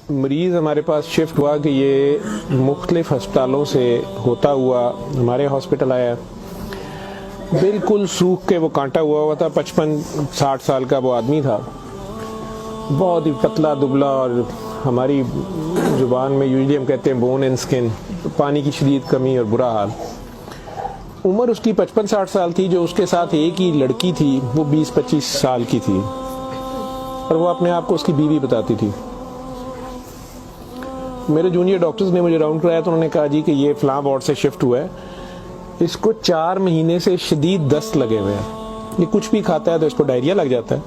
मरीज़ हमारे पास शिफ्ट हुआ कि ये मुख्तलिफ अस्पतालों से होता हुआ हमारे हॉस्पिटल आया। बिल्कुल सूख के वो कांटा हुआ था। 55-60 साल का वो आदमी था, बहुत ही पतला दुबला, और हमारी ज़ुबान में यूजुअली हम कहते हैं बोन एंड स्किन, पानी की शदीद कमी और बुरा हाल। उम्र उसकी 55-60 साल थी। जो उसके साथ एक ही लड़की थी वो 20-25 साल की थी, और वो अपने आप को उसकी बीवी बताती थी। मेरे जूनियर डॉक्टर्स ने मुझे राउंड कराया तो उन्होंने कहा जी कि ये फ़लाँ वार्ड से शिफ्ट हुआ है, इसको 4 महीने से शदीद दस्त लगे हुए हैं, ये कुछ भी खाता है तो इसको डायरिया लग जाता है,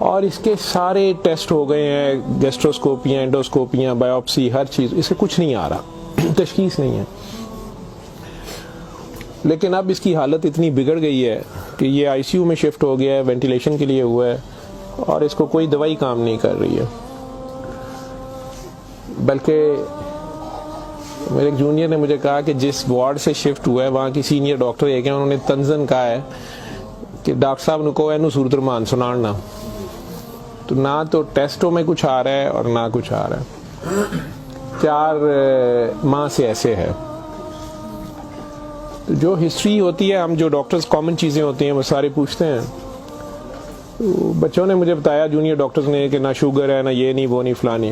और इसके सारे टेस्ट हो गए हैं, गैस्ट्रोस्कोपियाँ, एंडोस्कोपियाँ, बायोप्सी, हर चीज़, इसे कुछ नहीं आ रहा, तशखीस नहीं है। लेकिन अब इसकी हालत इतनी बिगड़ गई है कि ये आईसीयू में शिफ्ट हो गया है, वेंटिलेशन के लिए हुआ है, और इसको कोई दवाई काम नहीं कर रही है। बल्कि मेरे एक जूनियर ने मुझे कहा कि जिस वार्ड से शिफ्ट हुआ है वहाँ की सीनियर डॉक्टर एक है, उन्होंने तंजन कहा है कि डॉक्टर साहब ने कहो एनू सूरत रमान सुनाना। तो ना तो टेस्टों में कुछ आ रहा है और ना कुछ आ रहा है। 4 माह से ऐसे है। तो जो हिस्ट्री होती है, हम जो डॉक्टर्स कॉमन चीज़ें होती हैं वो सारे पूछते हैं। तो बच्चों ने मुझे बताया, जूनियर डॉक्टर्स ने, कि ना शुगर है, ना ये नहीं, वो नहीं, फलानी।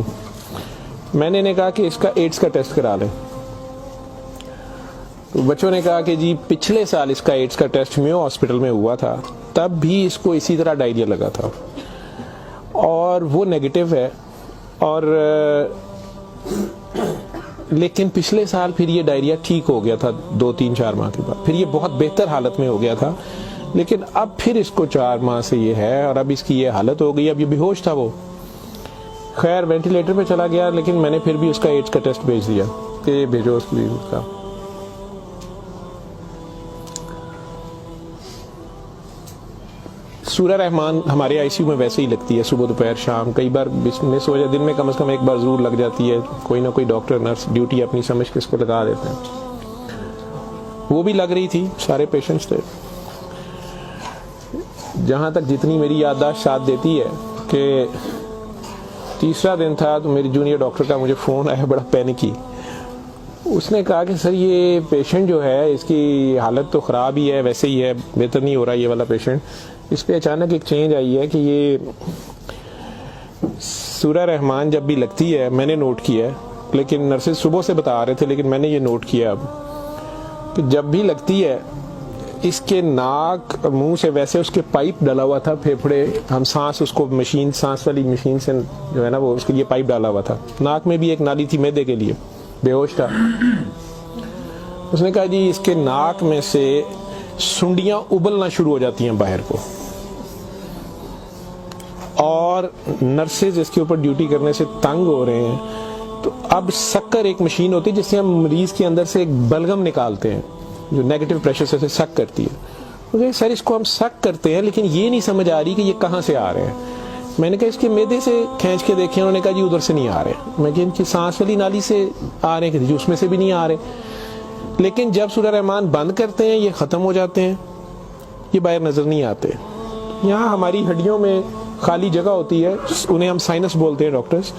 मैंने इन्हें कहा कि इसका एड्स का टेस्ट करा लें। तो बच्चों ने कहा कि जी पिछले साल इसका एड्स का टेस्ट मेयो हॉस्पिटल में हुआ था, तब भी इसको इसी तरह डायरिया लगा था और वो नेगेटिव है, और लेकिन पिछले साल फिर ये डायरिया ठीक हो गया था 2-3-4 माह के बाद, फिर ये बहुत बेहतर हालत में हो गया था। लेकिन अब फिर इसको 4 माह से ये है, और अब इसकी ये हालत हो गई। अब ये बेहोश था वो, खैर वेंटिलेटर पे चला गया, लेकिन मैंने फिर भी उसका एड्स का टेस्ट भेज दिया कि भेजो उसका। सूरा रहमान हमारे आईसीयू में वैसे ही लगती है, सुबह दोपहर शाम, कई बार मिस हो जाए, दिन में कम से कम एक बार जरूर लग जाती है। कोई ना कोई डॉक्टर नर्स ड्यूटी अपनी समझ के इसको लगा देते हैं। वो भी लग रही थी, सारे पेशेंट्स थे। जहाँ तक जितनी मेरी याददाश्त साथ देती है कि तीसरा दिन था तो मेरी जूनियर डॉक्टर का मुझे फ़ोन आया, बड़ा पैनिकी। उसने कहा कि सर ये पेशेंट जो है इसकी हालत तो ख़राब ही है, वैसे ही है, बेहतर नहीं हो रहा ये वाला पेशेंट। इस पर अचानक एक चेंज आई है कि ये सूरा रहमान जब भी लगती है, मैंने नोट किया है, लेकिन नर्सेज सुबह से बता रहे थे, लेकिन मैंने ये नोट किया अब कि जब भी लगती है इसके नाक मुंह से वैसे उसके पाइप डाला हुआ था, फेफड़े, हम सांस उसको मशीन, सांस वाली मशीन से जो है ना वो उसके लिए पाइप डाला हुआ था, नाक में भी एक नाली थी मैदे के लिए, बेहोश था। उसने कहा जी इसके नाक में से सुंडियां उबलना शुरू हो जाती हैं बाहर को, और नर्सेज इसके ऊपर ड्यूटी करने से तंग हो रहे हैं। तो अब शक्कर एक मशीन होती है जिससे हम मरीज के अंदर से एक बलगम निकालते हैं जो नेगेटिव प्रेशर से सक करती है। मुझे सर इसको हम सक करते हैं, लेकिन ये नहीं समझ आ रही कि ये कहाँ से आ रहे हैं। मैंने कहा इसके मैदे से खींच के देखे, उन्होंने कहा जी उधर से नहीं आ रहे। मैं इनकी सांस वाली नाली से आ रहे हैं, उसमें से भी नहीं आ रहे। लेकिन जब सूरा रहमान बंद करते हैं ये ख़त्म हो जाते हैं, ये बाहर नज़र नहीं आते। यहाँ हमारी हड्डियों में खाली जगह होती है, उन्हें हम साइनस बोलते हैं डॉक्टर्स।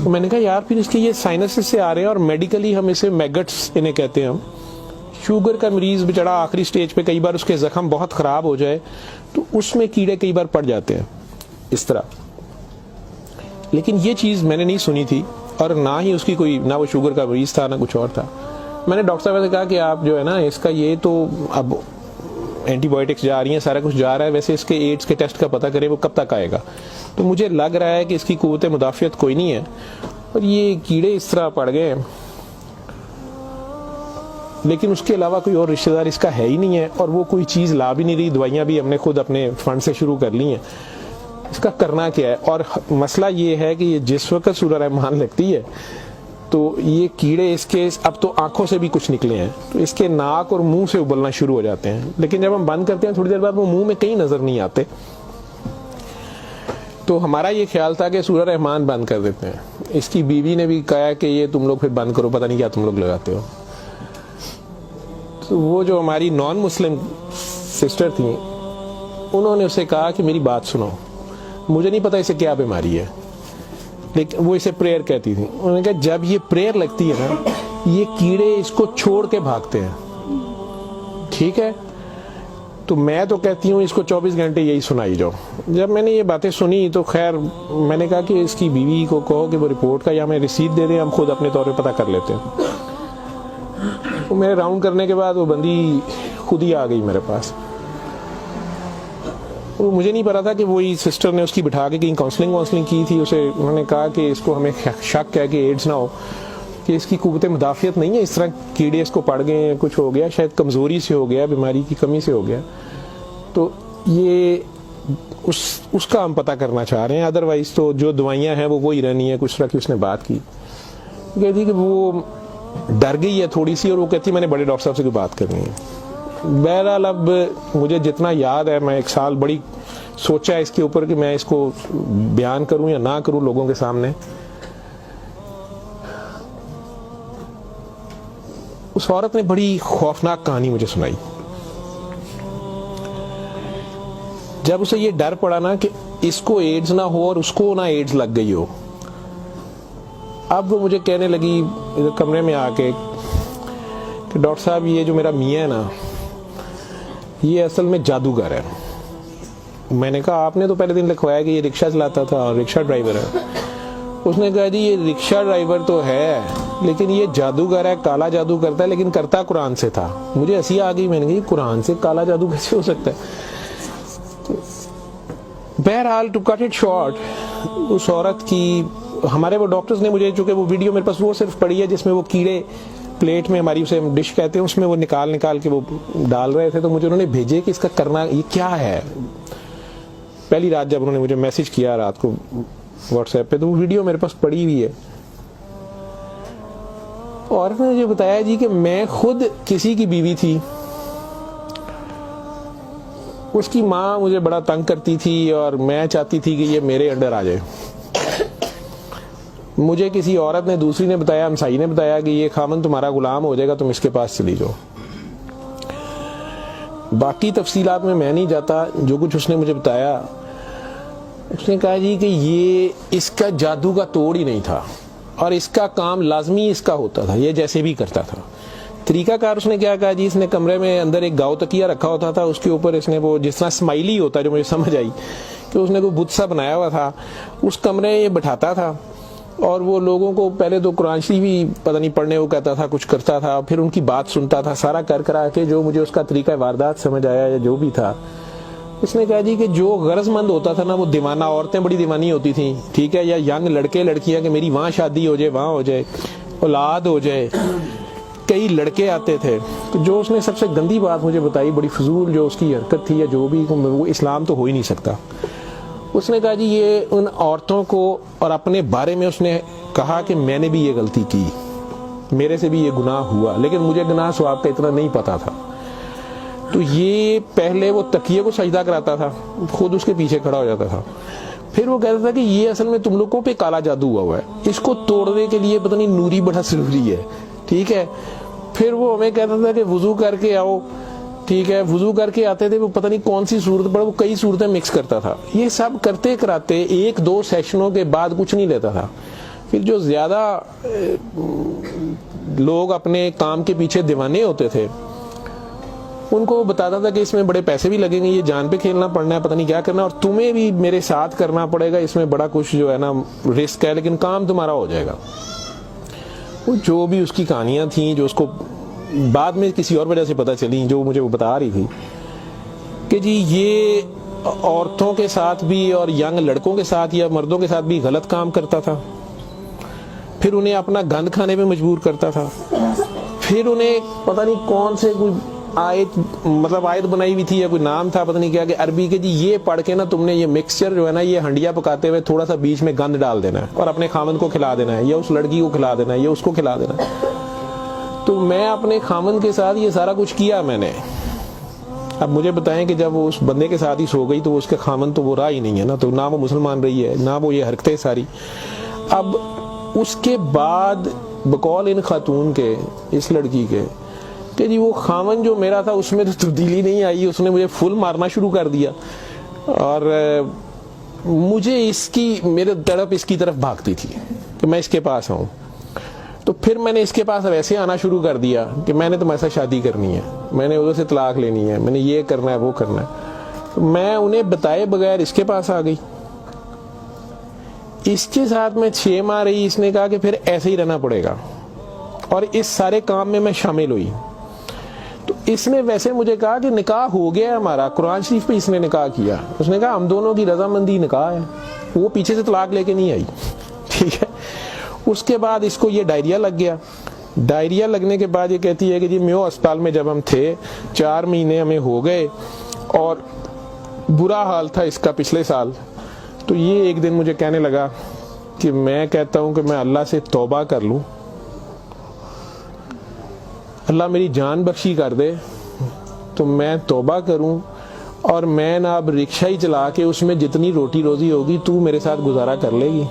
तो मैंने कहा यार फिर इसके ये साइनस से आ रहे हैं, और मेडिकली हम इसे मैगट्स इन्हें कहते हैं हम। शुगर का मरीज बेचारा आखिरी स्टेज पे, कई बार उसके जख्म बहुत ख़राब हो जाए तो उसमें कीड़े कई बार पड़ जाते हैं इस तरह। लेकिन ये चीज़ मैंने नहीं सुनी थी, और ना ही उसकी कोई, ना वो शुगर का मरीज था ना कुछ और था। मैंने डॉक्टर साहब से कहा कि आप जो है ना इसका ये तो अब एंटीबायोटिक्स जा रही हैं, सारा कुछ जा रहा है, वैसे इसके एड्स के टेस्ट का पता करें वो कब तक आएगा। तो मुझे लग रहा है कि इसकी क़ुव्वत मुदाफ़ियत कोई नहीं है, और ये कीड़े इस तरह पड़ गए, लेकिन उसके अलावा कोई और रिश्तेदार इसका है ही नहीं है, और वो कोई चीज़ ला भी नहीं रही। दवाइयाँ भी हमने खुद अपने फंड से शुरू कर ली हैं। इसका करना क्या है? और मसला ये है कि ये जिस वक्त सूरा रहमान लगती है तो ये कीड़े इसके अब तो आंखों से भी कुछ निकले हैं, तो इसके नाक और मुंह से उबलना शुरू हो जाते हैं। लेकिन जब हम बंद करते हैं थोड़ी देर बाद वो मुंह में कहीं नजर नहीं आते। तो हमारा ये ख्याल था कि सूरा रहमान बंद कर देते हैं। इसकी बीवी ने भी कहा कि ये तुम लोग फिर बंद करो, पता नहीं क्या तुम लोग लगाते हो। तो वो जो हमारी नॉन मुस्लिम सिस्टर थी, उन्होंने उसे कहा कि मेरी बात सुनो, मुझे नहीं पता इसे क्या बीमारी है, लेकिन वो इसे प्रेयर कहती थी। उन्होंने कहा जब ये प्रेयर लगती है ना, ये कीड़े इसको छोड़ के भागते हैं, ठीक है। तो मैं तो कहती हूँ इसको 24 घंटे यही सुनाई जाओ। जब मैंने ये बातें सुनी तो खैर मैंने कहा कि इसकी बीवी को कहो कि वो रिपोर्ट का या हमें रसीद दे दें, हम खुद अपने तौर पे पता कर लेते हैं। तो मेरे राउंड करने के बाद वो बंदी खुद ही आ गई मेरे पास। तो मुझे नहीं पता था कि वही सिस्टर ने उसकी बिठा के कहीं काउंसलिंग की थी। उसे उन्होंने कहा कि इसको हमें शक है कि एड्स ना हो, कि इसकी कुव्वत मुदाफ़ियत नहीं है, इस तरह कीड़े इसको पड़ गए, कुछ हो गया, शायद कमज़ोरी से हो गया, बीमारी की कमी से हो गया। तो ये उसका हम पता करना चाह रहे हैं। अदरवाइज़ तो जो दवाइयाँ हैं वो वही रहनी है। कुछ तरह की उसने बात की, कहती कि वो डर गई है थोड़ी सी, और वो कहती मैंने बड़े डॉक्टर साहब से कोई बात करनी है। बहरहाल अब मुझे जितना याद है, मैं 1 साल बड़ी सोचा है इसके ऊपर कि मैं इसको बयान करूं या ना करूं लोगों के सामने। उस औरत ने बड़ी खौफनाक कहानी मुझे सुनाई। जब उसे ये डर पड़ा ना कि इसको एड्स ना हो और उसको ना एड्स लग गई हो, अब वो मुझे कहने लगी इधर कमरे में आके कि डॉक्टर साहब ये जो मेरा मियाँ है ना, ये असल में जादूगर है। मैंने कहा आपने तो पहले दिन लिखवाया कि ये रिक्शा चलाता था और रिक्शा ड्राइवर है। उसने कहा जी ये रिक्शा ड्राइवर तो है, लेकिन ये जादूगर है, काला जादू करता है, लेकिन करता कुरान से था। मुझे हंसी आ गई, मैंने कहा कुरान से काला जादू कैसे हो सकता है। तो बहरहाल टू कट इट शॉर्ट, उस औरत की हमारे वो डॉक्टर्स ने मुझे, चूंकि वो वीडियो मेरे पास वो सिर्फ पड़ी है जिसमें वो कीड़े प्लेट में, हमारी उसे हम डिश कहते हैं, उसमें वो निकाल के वो डाल रहे थे। तो मुझे उन्होंने भेजे कि इसका करना ये क्या है। पहली रात जब उन्होंने मुझे मैसेज किया रात को व्हाट्सएप पे, तो वो वीडियो मेरे पास पड़ी हुई है। और उसने मुझे बताया जी कि मैं खुद किसी की बीवी थी, उसकी माँ मुझे बड़ा तंग करती थी और मैं चाहती थी कि ये मेरे अंडर आ जाए। मुझे किसी औरत ने, दूसरी ने बताया, हमसाई ने बताया कि ये खामन तुम्हारा गुलाम हो जाएगा, तुम इसके पास चली जाओ। बाकी तफसीलात में मैं नहीं जाता। जो कुछ उसने मुझे बताया, उसने कहा जी कि ये इसका जादू का तोड़ ही नहीं था और इसका काम लाजमी इसका होता था, ये जैसे भी करता था। तरीकाकार उसने क्या कहा जी, इसने कमरे में अंदर एक गाव तकिया रखा होता था, उसके ऊपर इसने वो जिस तरह स्माइली होता है, जो मुझे समझ आई कि उसने कोई बुत सा बनाया हुआ था, उस कमरे में ये बैठाता था और वो लोगों को पहले तो कुरान शरीफ भी पता नहीं पढ़ने वो कहता था, कुछ करता था, फिर उनकी बात सुनता था, सारा कर करा के जो मुझे उसका तरीका वारदात समझ आया या जो भी था। उसने कहा जी कि जो गरजमंद होता था ना, वो दीवाना, औरतें बड़ी दीवानी होती थी, ठीक है, या यंग लड़के लड़कियां कि मेरी वहाँ शादी हो जाए, वहाँ हो जाए, औलाद हो जाए, कई लड़के आते थे। तो जो उसने सबसे गंदी बात मुझे बताई, बड़ी फजूल जो उसकी हरकत थी या जो भी, वो इस्लाम तो हो ही नहीं सकता। उसने कहा जी ये उन औरतों को, और अपने बारे में उसने कहा कि मैंने भी ये गलती की, मेरे से भी ये गुनाह हुआ, लेकिन मुझे गुनाह सवाब का इतना नहीं पता था। तो ये पहले वो तकिए को सजदा कराता था, खुद उसके पीछे खड़ा हो जाता था, फिर वो कहता था कि ये असल में तुम लोगों पे काला जादू हुआ है, इसको तोड़ने के लिए पता नहीं नूरी बड़ा जरूरी है, ठीक है। फिर वो हमें कहता था कि वुजू करके आओ, ठीक है, वुजू करके आते थे, वो पता नहीं कौन सी सूरत पर वो कई सूरतें मिक्स करता था। ये सब करते कराते 1-2 सेशनों के बाद कुछ नहीं लेता था। फिर जो ज्यादा लोग अपने काम के पीछे दीवाने होते थे, उनको वो बताता था कि इसमें बड़े पैसे भी लगेंगे, ये जान पे खेलना पड़ना है, पता नहीं क्या करना, और तुम्हें भी मेरे साथ करना पड़ेगा, इसमें बड़ा कुछ जो है ना रिस्क है, लेकिन काम तुम्हारा हो जाएगा। वो जो भी उसकी कहानियां थी, जो उसको बाद में किसी और वजह से पता चली, जो मुझे वो बता रही थी कि जी ये औरतों के साथ भी और यंग लड़कों के साथ या मर्दों के साथ भी गलत काम करता था, फिर उन्हें अपना गंद खाने पे मजबूर करता था, फिर उन्हें पता नहीं कौन से कोई आयत बनाई हुई थी या कोई नाम था, पता नहीं क्या, कि अरबी के जी ये पढ़ के ना तुमने ये मिक्सचर जो है ना, ये हंडिया पकाते हुए थोड़ा सा बीच में गंद डाल देना है और अपने खामन को खिला देना है, या उस लड़की को खिला देना है, या उसको खिला देना है। तो मैं अपने खामन के साथ ये सारा कुछ किया मैंने। अब मुझे बताएं कि जब वो उस बंदे के साथ ही सो गई तो उसके खामन तो वो रहा ही नहीं है ना, तो ना वो मुसलमान रही है, ना वो ये हरकतें सारी। अब उसके बाद बकौल इन खातून के, इस लड़की के, कि जी वो खामन जो मेरा था उसमें तो तब्दीली नहीं आई, उसने मुझे फुल मारना शुरू कर दिया। और मुझे इसकी, मेरे तड़प इसकी तरफ भागती थी कि मैं इसके पास आऊँ। तो फिर मैंने इसके पास वैसे आना शुरू कर दिया कि मैंने तुम्हारे साथ शादी करनी है, मैंने उधर से तलाक लेनी है, मैंने ये करना है वो करना है। तो मैं उन्हें बताए बगैर इसके पास आ गई। इसके साथ मैं 6 माह रही। इसने कहा कि फिर ऐसे ही रहना पड़ेगा, और इस सारे काम में मैं शामिल हुई। तो इसने वैसे मुझे कहा कि निकाह हो गया है हमारा, कुरान शरीफ पे इसने निकाह किया। उसने कहा हम दोनों की रजामंदी निकाह है, वो पीछे से तलाक लेके नहीं आई। ठीक है। उसके बाद इसको ये डायरिया लग गया। डायरिया लगने के बाद ये कहती है कि जी मेयो अस्पताल में जब हम थे 4 महीने हमें हो गए और बुरा हाल था इसका पिछले साल। तो ये एक दिन मुझे कहने लगा कि मैं कहता हूं कि मैं अल्लाह से तौबा कर लूं, अल्लाह मेरी जान बख्शी कर दे, तो मैं तौबा करूं और मैं ना अब रिक्शा ही चला के उसमें जितनी रोटी रोजी होगी तू मेरे साथ गुजारा कर लेगी,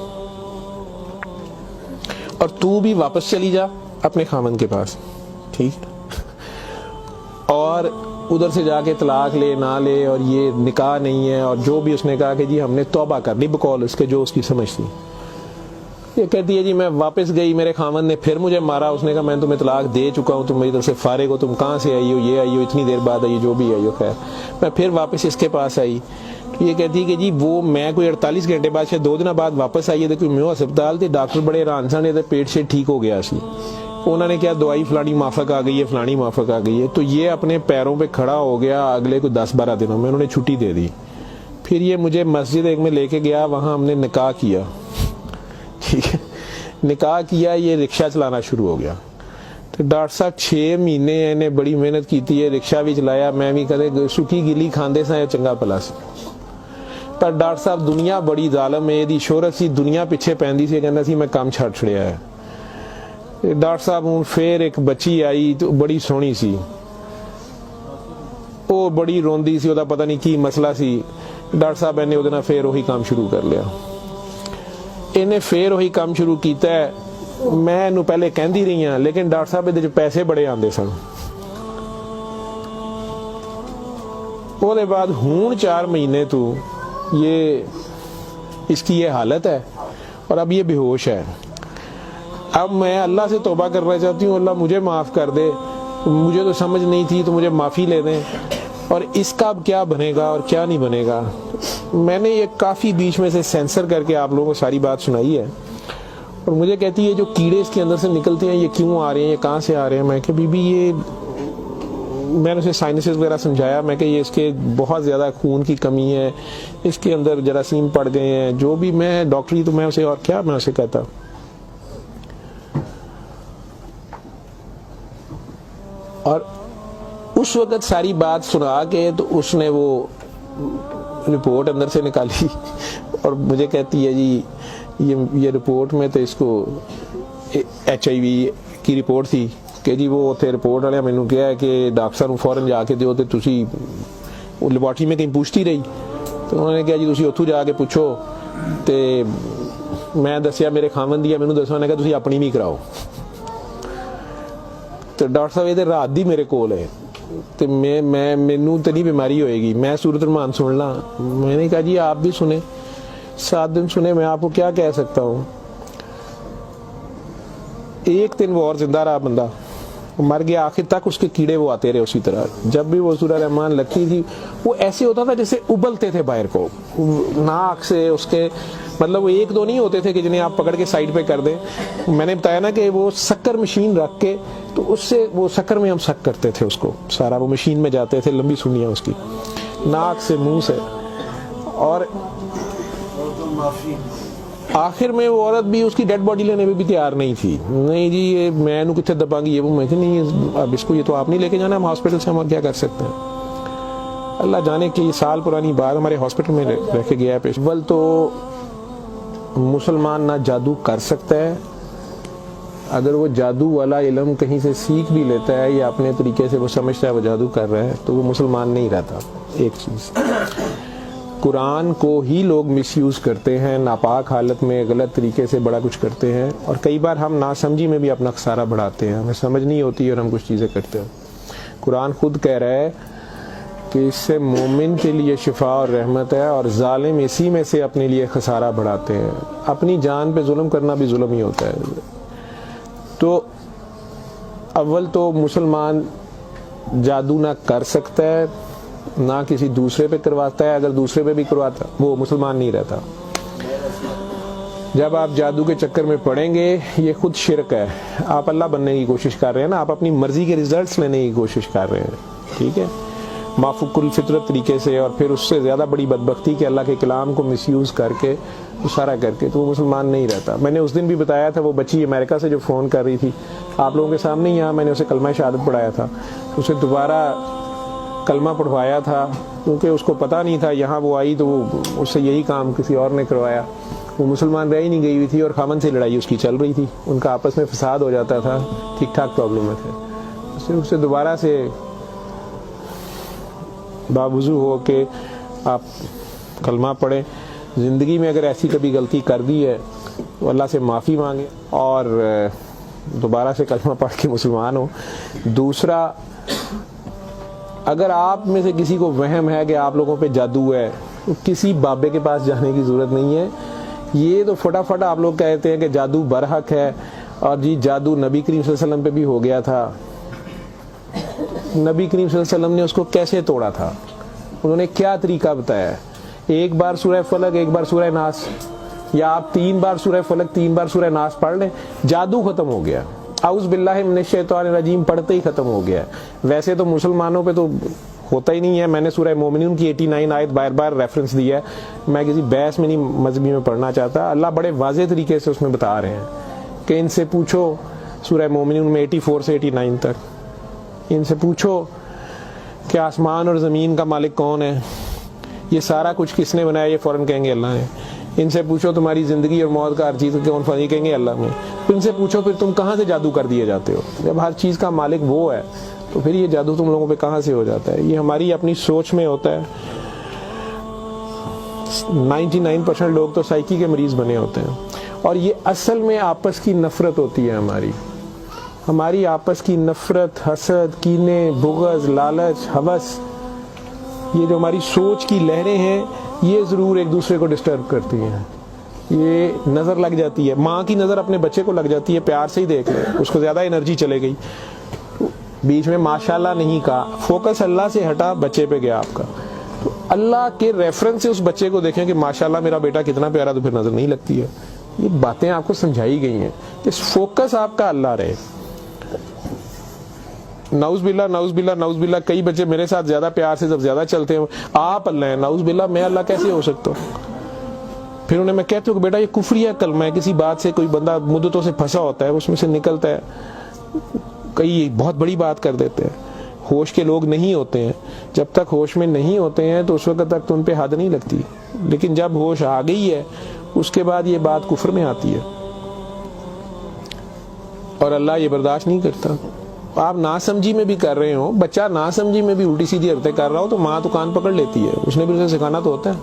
और तू भी वापस चली जा अपने खामन के पास। ठीक। और उधर से जाके तलाक ले ना ले, और ये निकाह नहीं है, और जो भी उसने कहा कि जी हमने तौबा कर ली बकौल उसके जो उसकी समझ थी। ये कहती है जी मैं वापस गई, मेरे खामन ने फिर मुझे मारा। उसने कहा मैं तुम्हें तलाक दे चुका हूँ, तुम मेरी तरफ से फारिग हो, तुम कहाँ से आई हो, ये आई हो, इतनी देर बाद आई हो, जो भी आई हो। खैर मैं फिर वापस इसके पास आई। तो ये कहती है कि जी वो मैं कोई 48 घंटे बाद, शायद 2 दिन बाद वापस आई है। देखो मैं अस्पताल थे, डॉक्टर बड़े हैरान थे, पेट से ठीक हो गया सी। उन्होंने क्या दवाई फलानी माफक आ गई है, फलानी माफक आ गई है। तो ये अपने पैरों पे खड़ा हो गया। अगले कोई 10-12 दिनों में उन्होंने छुट्टी दे दी। फिर ये मुझे मस्जिद एक में लेके गया, वहां हमने निकाह किया। ठीक है। निकाह किया, ये रिक्शा चलाना शुरू हो गया। तो डॉक्टर साहब 6 महीने इन्हें बड़ी मेहनत की थी, रिक्शा भी चलाया, मैं भी कदे सुखी गिली खांदे सा चंगा भला सी। पर डॉक्टर साहब दुनिया बड़ी जालम है, यदी शोहरत सी दुनिया पिछे पैंदी सी, कहना सी मैं काम छड़ छड़िया है। डॉक्टर साहब हूँ फिर एक बच्ची आई, तो बड़ी सोहनी सी, वो बड़ी रोंदी सी, ओदा पता नहीं की मसला सी। डॉक्टर साहब ने ਉਹਦੇ ਨਾਲ फिर वही काम शुरू कर लिया। इन्हें फिर वही काम शुरू किया है। मैं इनू पहले कहती रही हाँ, लेकिन डॉक्टर साहब ਇਹਦੇ पैसे बड़े आते सन। ਉਹਦੇ बाद हूँ 4 महीने तो ये इसकी ये हालत है, और अब ये बेहोश है। अब मैं अल्लाह से तौबा करना चाहती हूँ, अल्लाह मुझे माफ़ कर दे, मुझे तो समझ नहीं थी, तो मुझे माफ़ी ले दें, और इसका अब क्या बनेगा और क्या नहीं बनेगा। मैंने ये काफ़ी बीच में से सेंसर करके आप लोगों को सारी बात सुनाई है। और मुझे कहती है जो कीड़े इसके अंदर से निकलते हैं ये क्यों आ रहे हैं, ये कहाँ से आ रहे हैं। मैं कि बीबी ये, मैंने उसे साइनसेस वगैरह समझाया। मैं कि ये इसके बहुत ज़्यादा खून की कमी है, इसके अंदर जरासीम पड़ गए हैं, जो भी मैं डॉक्टरी, तो मैं उसे और क्या मैं उसे कहता। और उस वक्त सारी बात सुना के तो उसने वो रिपोर्ट अंदर से निकाली और मुझे कहती है जी ये रिपोर्ट में तो इसको HIV की रिपोर्ट थी कि जी वो उत्थे रिपोर्ट वाले मैनू कहा है कि डॉक्टर साहब फौरन जाके दिओ ते तुसी वो लेबोरेटरी में कहीं पूछती रही। तो उन्होंने कहा जी तुसी उत्थों जाके पूछो। तो मैं दसिया मेरे खामन दी मैनू दसो, उन्होंने कहा तुसी अपनी भी कराओ। तो डॉक्टर साहब ये रात दी मेरे कोल है, तो मैं मैनू तो नहीं बीमारी होएगी, मैं सूरत रहमान सुन ला। मैंने कहा जी आप भी सुने, 7 दिन सुने, मैं आपको क्या कह सकता हूँ। 1 दिन वो और जिंदा रहा, बंदा मर गया। आखिर तक उसके कीड़े वो आते रहे उसी तरह। जब भी वो सूरत रहमान लगती थी वो ऐसे होता था जैसे उबलते थे बाहर को, नाक से उसके, मतलब वो 1-2 नहीं होते थे कि जिन्हें आप पकड़ के साइड पे कर दें। मैंने बताया ना कि वो शक्कर मशीन रख के, तो उससे वो शक्कर में हम शक करते थे उसको सारा, वो मशीन में जाते थे, लंबी सुनियाँ उसकी नाक से मुंह से। और आखिर में वो औरत भी उसकी डेड बॉडी लेने में भी तैयार नहीं थी। नहीं जी ये मैं नू कितने दबांगी, ये वो। मैं नहीं, अब इसको ये तो आप नहीं लेके जाना, हम हॉस्पिटल से हम क्या कर सकते हैं। अल्लाह जाने की साल पुरानी बात हमारे हॉस्पिटल में रह के गया है पेश। अव्वल तो मुसलमान ना जादू कर सकता है, अगर वो जादू वाला इल्म कहीं से सीख भी लेता है या अपने तरीके से वो समझता है वो जादू कर रहा है, तो वो मुसलमान नहीं रहता। एक चीज़, कुरान को ही लोग मिसयूज करते हैं, नापाक हालत में गलत तरीके से बड़ा कुछ करते हैं, और कई बार हम नासमझी में भी अपना खसारा बढ़ाते हैं, हमें समझ नहीं होती और हम कुछ चीज़ें करते हैं। कुरान खुद कह रहा है कि इससे मोमिन के लिए शिफा और रहमत है, और जालिम इसी में से अपने लिए खसारा बढ़ाते हैं। अपनी जान पे जुल्म करना भी जुल्म ही होता है। तो अव्वल तो मुसलमान जादू ना कर सकता है, ना किसी दूसरे पे करवाता है। अगर दूसरे पे भी करवाता वो मुसलमान नहीं रहता। जब आप जादू के चक्कर में पड़ेंगे, ये खुद शिरक है। आप अल्लाह बनने की कोशिश कर रहे हैं ना, आप अपनी मर्जी के रिजल्ट्स लेने की कोशिश कर रहे हैं, ठीक है, माफुकुल फितरत तरीके से, और फिर उससे ज़्यादा बड़ी बदबख्ती कि अल्लाह के कलाम को मिसयूज़ करके, इशारा करके, तो वो मुसलमान नहीं रहता। मैंने उस दिन भी बताया था, वो बच्ची अमेरिका से जो फ़ोन कर रही थी, आप लोगों के सामने यहाँ मैंने उसे कलमा शहादत पढ़ाया था, उसे दोबारा कलमा पढ़वाया था, क्योंकि उसको पता नहीं था। यहाँ वो आई तो उससे यही काम किसी और ने करवाया। वो मुसलमान रह ही नहीं गई हुई थी, और खामन से लड़ाई उसकी चल रही थी, उनका आपस में फसाद हो जाता था, ठीक ठाक प्रॉब्लम में थे। उससे दोबारा से बावजू हो के आप कलमा पढ़ें। ज़िंदगी में अगर ऐसी कभी गलती कर दी है तो अल्लाह से माफ़ी मांगे और दोबारा से कलमा पढ़ के मुसलमान हो। दूसरा, अगर आप में से किसी को वहम है कि आप लोगों पे जादू है, तो किसी बाबे के पास जाने की ज़रूरत नहीं है। ये तो फटाफट आप लोग कहते हैं कि जादू बरहक है, और जी जादू नबी करीम सल्लल्लाहु अलैहि वसल्लम पे भी हो गया था। नबी करीम सल्लल्लाहु अलैहि वसल्लम ने उसको कैसे तोड़ा था, उन्होंने क्या तरीका बताया? एक बार सूरह फलक, एक बार सूरह नास, या आप 3 बार सूरह फलक 3 बार सूरह नास पढ़ लें, जादू खत्म हो गया। औज़ बिल्लाहि मिनश शैतानिर रजीम पढ़ते ही खत्म हो गया। वैसे तो मुसलमानों पे तो होता ही नहीं है। मैंने सूरह मोमिनून की 89 आयत बार बार रेफरेंस दिया है। मैं किसी बहस में नहीं मजहबी में पढ़ना चाहता। अल्लाह बड़े वाज़ेह तरीके से उसमें बता रहे हैं कि इनसे पूछो, सूरह मोमिनून में 84 से 89 तक, इनसे पूछो कि आसमान और ज़मीन का मालिक कौन है, ये सारा कुछ किसने बनाया? ये फ़ौरन कहेंगे अल्लाह ने। इनसे पूछो तुम्हारी ज़िंदगी और मौत का हर चीज़ कौन फनी, कहेंगे अल्लाह ने। फिर इनसे पूछो फिर तुम कहाँ से जादू कर दिए जाते हो? जब हर चीज़ का मालिक वो है, तो फिर ये जादू तुम लोगों पे कहाँ से हो जाता है? ये हमारी अपनी सोच में होता है। 99% लोग तो साइकी के मरीज बने होते हैं, और ये असल में आपस की नफरत होती है। हमारी आपस की नफरत, हसद, कीने, बुग़्ज़, लालच, हवस, ये जो हमारी सोच की लहरें हैं, ये ज़रूर एक दूसरे को डिस्टर्ब करती हैं। ये नज़र लग जाती है, माँ की नज़र अपने बच्चे को लग जाती है, प्यार से ही देख ले, उसको ज़्यादा एनर्जी चले गई, बीच में माशाल्लाह नहीं कहा, फोकस अल्लाह से हटा, बच्चे पे गया आपका। तो अल्लाह के रेफरेंस से उस बच्चे को देखें कि माशाल्लाह मेरा बेटा कितना प्यारा, तो फिर नज़र नहीं लगती है। ये बातें आपको समझाई गई हैं कि फोकस आपका अल्लाह रहे। नाउज़ बिल्ला, कई बच्चे मेरे साथ ज्यादा प्यार से जब ज्यादा चलते हैं, आप अल्लाह है, नाउज़ बिल्ला मैं अल्लाह कैसे हो सकता हूँ? फिर उन्हें मैं कहती हूँ कि बेटा ये कुफरिया कलमा है। किसी बात से कोई बंदा मुद्दतों से फंसा होता है, उसमें से निकलता है, कई बहुत बड़ी बात कर देते हैं। होश के लोग नहीं होते हैं, जब तक होश में नहीं होते हैं तो उस वक्त तक तो उन पे हद नहीं लगती, लेकिन जब होश आ गई है उसके बाद ये बात कुफर में आती है, और अल्लाह ये बर्दाश्त नहीं करता। आप नासमझी में भी कर रहे हो, बच्चा नासमझी में भी उल्टी सीधी हरकतें कर रहा हो, तो माँ तो कान पकड़ लेती है, उसने भी उसे सिखाना तो होता है,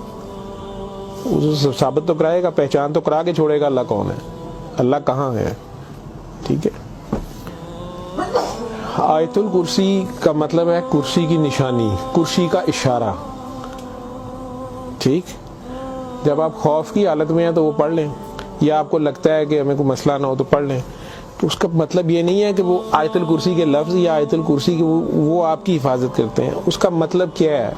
उसे साबित तो कराएगा, पहचान तो करा के छोड़ेगा अल्लाह कौन है, अल्लाह कहाँ है। ठीक है, आयतुल कुर्सी का मतलब है कुर्सी की निशानी, कुर्सी का इशारा। ठीक, जब आप खौफ की हालत में हैं तो वो पढ़ लें, या आपको लगता है कि हमें कोई मसला ना हो तो पढ़ लें। तो उसका मतलब ये नहीं है कि वो आयतुल कुर्सी के लफ्ज़ या आयतुल कुर्सी के वो आपकी हिफाजत करते हैं। उसका मतलब क्या है?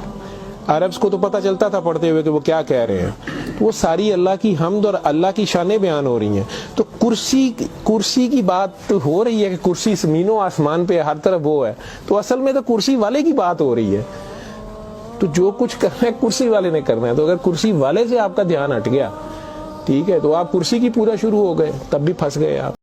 अरब्स को तो पता चलता था पढ़ते हुए कि वो क्या कह रहे हैं, तो वो सारी अल्लाह की हम्द और अल्लाह की शानें बयान हो रही हैं। तो कुर्सी की बात तो हो रही है कि कुर्सी ज़मीनों आसमान पे हर तरफ वो है, तो असल में तो कुर्सी वाले की बात हो रही है। तो जो कुछ करना है कुर्सी वाले ने करना है। तो अगर कुर्सी वाले से आपका ध्यान हट गया, ठीक है, तो आप कुर्सी की पूजा शुरू हो गए, तब भी फंस गए आप।